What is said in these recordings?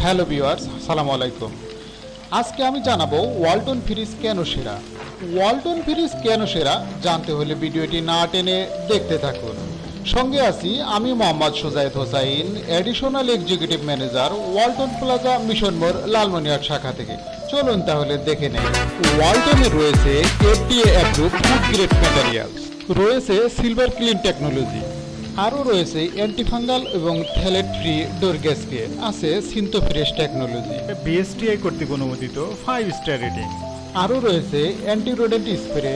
Hello viewers, আসসালামু আলাইকুম। আজকে আমি জানাবো ওয়ালটন ফ্রিজ কেন সেরা। ওয়ালটন ফ্রিজ কেন সেরা জানতে হলে ভিডিওটি না টেনে দেখতে থাকুন। সঙ্গে আছি আমি Mohammad Sujayed Hossain, additional executive manager, Walton plaza Mission Mor, Lalmonirhat শাখা থেকে। চলুন তাহলে দেখে নেই। ওয়ালটনে রয়েছে FDA approve food grade materials, রয়েছে সিলভার ক্লিন টেকনোলজি, আরও রয়েছে অ্যান্টিফাঙ্গাল এবং থ্যালেট ফ্রি ডোর গ্যাসকেট, আছে সিনথোফ্রেশ টেকনোলজি, বিএসটিআই কর্তৃক অনুমোদিত 5 স্টার রেটিং। আরও রয়েছে anti rodent spray,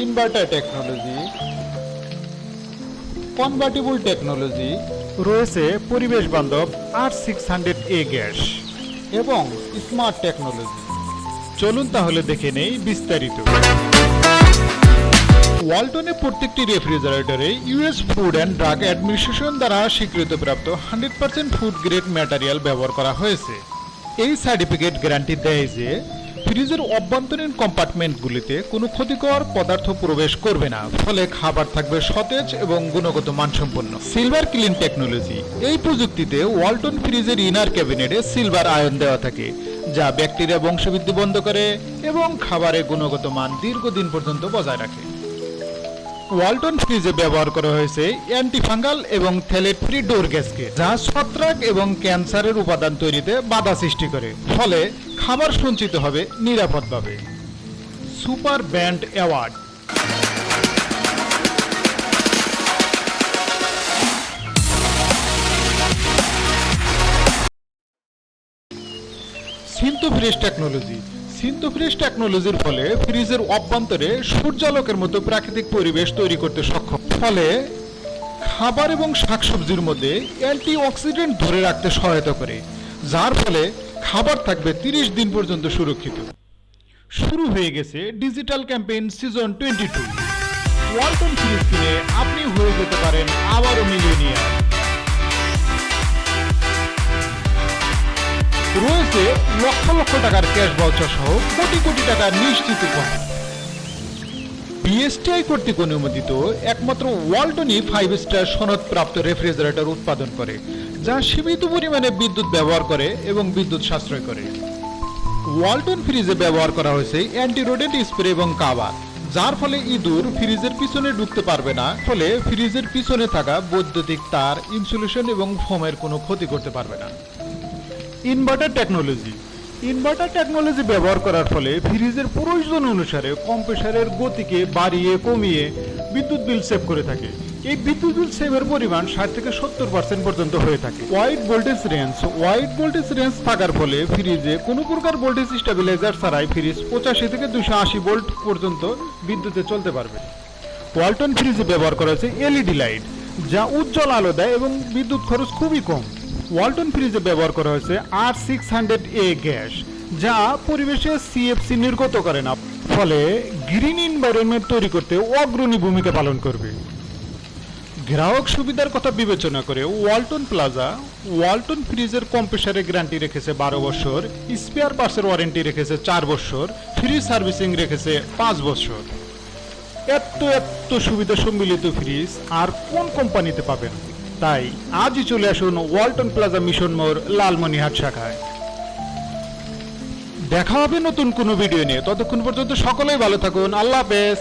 inverter technology, convertible technology রয়েছে পরিবেশ বান্ধব R600A গ্যাস এবং স্মার্ট টেকনোলজি। চলুন তাহলে দেখে নেই বিস্তারিত। ওয়ালটনের প্রত্যেকটি রেফ্রিজারেটরে US food and drug administration দ্বারা স্বীকৃতিপ্রাপ্ত 100% ফুড গ্রেড ম্যাটেরিয়াল ব্যবহার করা হয়েছে। এই সার্টিফিকেট গ্যারান্টি দেয় যে ফ্রিজের অভ্যন্তরীণ কম্পার্টমেন্টগুলিতে কোনো ক্ষতিকর পদার্থ প্রবেশ করবে না, ফলে খাবার থাকবে সতেজ এবং গুণগত মানসম্পন্ন। সিলভার ক্লিন টেকনোলজি, এই প্রযুক্তিতে ওয়ালটন ফ্রিজের ইনার ক্যাবিনেটে সিলভার আয়ন দেওয়া থাকে, যা ব্যাকটেরিয়া বংশবৃদ্ধি বন্ধ করে এবং খাবারের গুণগত মান দীর্ঘদিন পর্যন্ত বজায় রাখে। ওয়ালটন ফ্রিজে ব্যবহার করা হয়েছে অ্যান্টিফাঙ্গাল এবং থ্যালেট ফ্রি ডোর গ্যাসকেট, যা ছত্রাক এবং ক্যান্সারের উপাদান তৈরিতে বাধা সৃষ্টি করে, ফলে খাবার সঞ্চিত হবে নিরাপদভাবে। Super brand award, Synthofresh technology. Synthofresh টেকনোলজির ফলে ফ্রিজের অভ্যন্তরে সূর্যালোকের মতো প্রাকৃতিক পরিবেশ তৈরি করতে সক্ষম, ফলে খাবার এবং শাকসবজির মধ্যে অ্যান্টি অক্সিডেন্ট ধরে রাখতে সহায়তা করে, যার ফলে খাবার থাকবে 30 দিন পর্যন্ত সুরক্ষিত। শুরু হয়ে গেছে digital campaign season 22। Walton fridge কিনে আপনি হয়ে যেতে পারেন আবারও মিলিয়নিয়ার। রয়েছে লক্ষ লক্ষ টাকার ক্যাশ ভাউচার সহ কোটি কোটি টাকার নিশ্চিত উপহার। বিএসটিআই কর্তৃক অনুমোদিত একমাত্র ওয়ালটনই 5 স্টার সনদপ্রাপ্ত রেফ্রিজারেটর উৎপাদন করে, যা সীমিত পরিমাণে বিদ্যুৎ ব্যবহার করে এবং বিদ্যুৎ সাশ্রয় করে। ওয়ালটন ফ্রিজে ব্যবহার করা হয়েছে অ্যান্টি রোডেন্ট স্প্রে এবং কাভার, যার ফলে ইঁদুর ফ্রিজের পিছনে ঢুকতে পারবে না, ফলে ফ্রিজের পিছনে থাকা বৈদ্যুতিক তার, ইনসুলেশন এবং ফোমের কোনো ক্ষতি করতে পারবে না। ইনভার্টার টেকনোলজি, ইনভার্টার টেকনোলজি ব্যবহার করার ফলে ফ্রিজের প্রয়োজন অনুসারে কম্প্রেসারের গতিকে বাড়িয়ে কমিয়ে বিদ্যুৎ বিল সেভ করে থাকে। এই বিদ্যুৎ বিল সেভের পরিমাণ 60 থেকে 70% পর্যন্ত হয়ে থাকে। ওয়াইড ভোল্টেজ রেঞ্জ থাকার ফলে ফ্রিজে কোনো প্রকার ভোল্টেজ স্টেবিলাইজার ছাড়াই ফ্রিজ 85 থেকে 280 ভোল্ট পর্যন্ত বিদ্যুতে চলতে পারবে। ওয়ালটন ফ্রিজে ব্যবহার করা হয়েছে এলইডি লাইট, যা উজ্জ্বল আলো দেয় এবং বিদ্যুৎ খরচ খুবই কম। ওয়ালটন ফ্রিজে ব্যবহার করা হয়েছে R600A গ্যাস, যা পরিবেশে সিএফসি নির্গত করে না, ফলে গ্রিন এনভায়রনমেন্ট তৈরি করতে অগ্রণী ভূমিকা পালন করবে। গ্রাহক সুবিধার কথা বিবেচনা করে ওয়ালটন প্লাজা ওয়ালটন ফ্রিজের কম্প্রেসারের গ্যারান্টি রেখেছে 12 বছর, স্পেয়ার পার্টসের ওয়ারেন্টি রেখেছে 4 বছর, ফ্রি সার্ভিসিং রেখেছে 5 বছর। এত সুবিধা সম্মিলিত ফ্রিজ আর কোন কোম্পানিতে পাবেন? তাই আজই চলে আসুন ওয়ালটন প্লাজা মিশন মোড়, লালমনিরহাট শাখায়। দেখা হবে নতুন কোনো ভিডিও নিয়ে, ততক্ষণ পর্যন্ত সকলেই ভালো থাকুন। আল্লাহ হাফেজ।